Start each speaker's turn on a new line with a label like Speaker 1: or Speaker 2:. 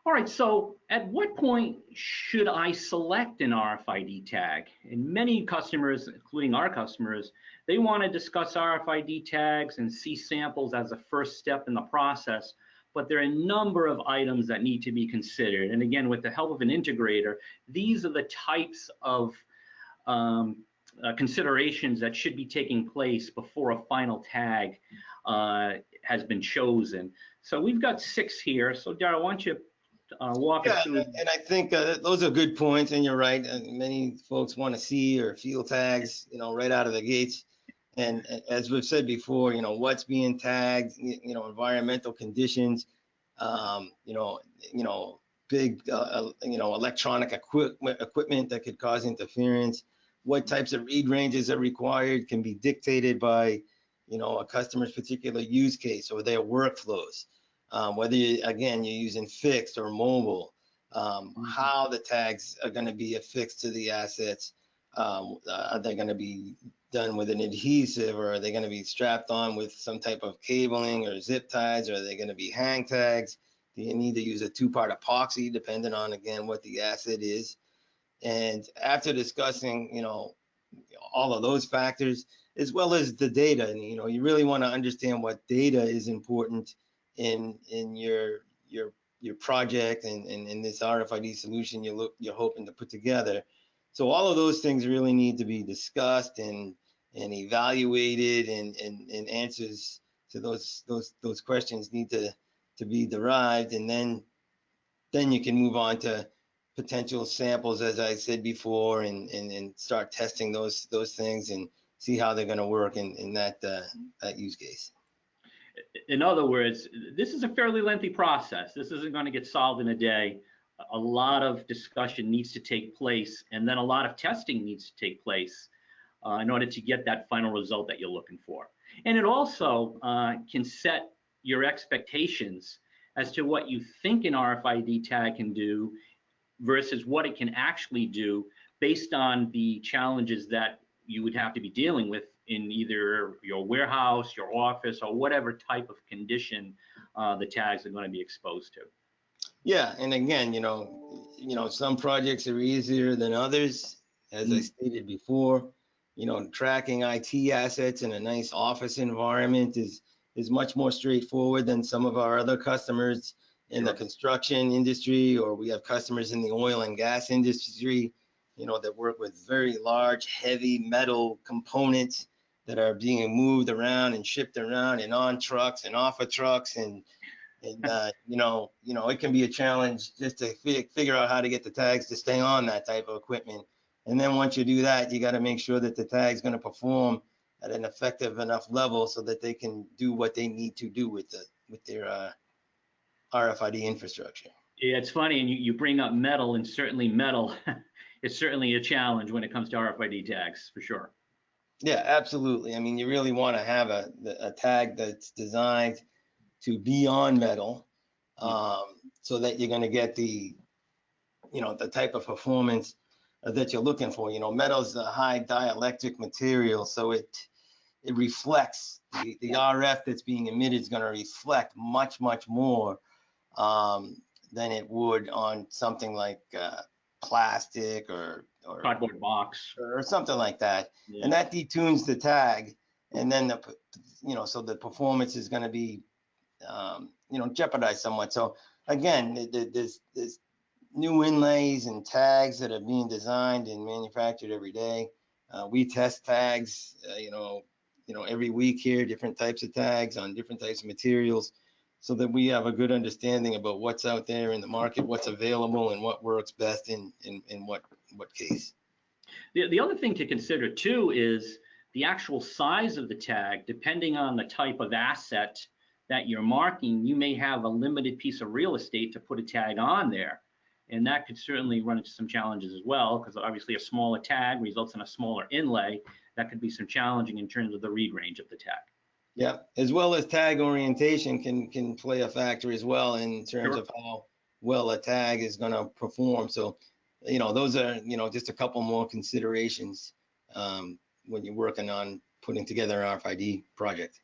Speaker 1: All right, so at what point should I select an RFID tag? And many customers, including our customers, they want to discuss RFID tags and see samples as a first step in the process, but there are a number of items that need to be considered. And again, with the help of an integrator, these are the types of considerations that should be taking place before a final tag has been chosen. So we've got 6 here. So Darryl, why don't you walk us through?
Speaker 2: And I think those are good points, and you're right. Many folks want to see or feel tags, right out of the gates. And as we've said before, what's being tagged, environmental conditions, big, electronic equipment that could cause interference. What types of read ranges are required can be dictated by, a customer's particular use case or their workflows. Whether you're using fixed or mobile, how the tags are going to be affixed to the assets. Are they going to be done with an adhesive, or are they going to be strapped on with some type of cabling or zip ties, or are they going to be hang tags? Do you need to use a 2-part epoxy, depending on, again, what the asset is? And after discussing, all of those factors, as well as the data, and, you really want to understand what data is important in your project and in this RFID solution you're hoping to put together. So all of those things really need to be discussed and evaluated, and answers to those questions need to be derived, and then you can move on to potential samples, as I said before, and start testing those things and see how they're going to work in that use case.
Speaker 1: In other words, this is a fairly lengthy process. This isn't going to get solved in a day. A lot of discussion needs to take place, and then a lot of testing needs to take place in order to get that final result that you're looking for. And it also can set your expectations as to what you think an RFID tag can do versus what it can actually do, based on the challenges that you would have to be dealing with in either your warehouse, your office, or whatever type of condition the tags are going to be exposed to.
Speaker 2: Yeah, and again, some projects are easier than others. As I stated before, tracking IT assets in a nice office environment is much more straightforward than some of our other customers in the construction industry, or we have customers in the oil and gas industry, that work with very large, heavy metal components that are being moved around and shipped around and on trucks and off of trucks, and it can be a challenge just to figure out how to get the tags to stay on that type of equipment. And then once you do that, you got to make sure that the tag's going to perform at an effective enough level so that they can do what they need to do with their RFID infrastructure.
Speaker 1: Yeah, it's funny, and you bring up metal, and certainly metal is certainly a challenge when it comes to RFID tags, for sure.
Speaker 2: Yeah, absolutely. I mean, you really want to have a tag that's designed to be on metal, so that you're going to get the type of performance that you're looking for. Metal is a high dielectric material, so it reflects the RF that's being emitted is going to reflect much more than it would on something like plastic or
Speaker 1: cardboard box
Speaker 2: or something like that. Yeah. And that detunes the tag, and then so the performance is going to be jeopardized somewhat. So again, there's new inlays and tags that are being designed and manufactured every day. We test tags, every week here, different types of tags on different types of materials, so that we have a good understanding about what's out there in the market, what's available, and what works best in what case.
Speaker 1: The other thing to consider too is the actual size of the tag. Depending on the type of asset that you're marking, you may have a limited piece of real estate to put a tag on there. And that could certainly run into some challenges as well, because obviously a smaller tag results in a smaller inlay. That could be some challenging in terms of the read range of the tag.
Speaker 2: Yeah, as well as tag orientation can play a factor as well in terms of how well a tag is going to perform. So, those are, just a couple more considerations when you're working on putting together an RFID project.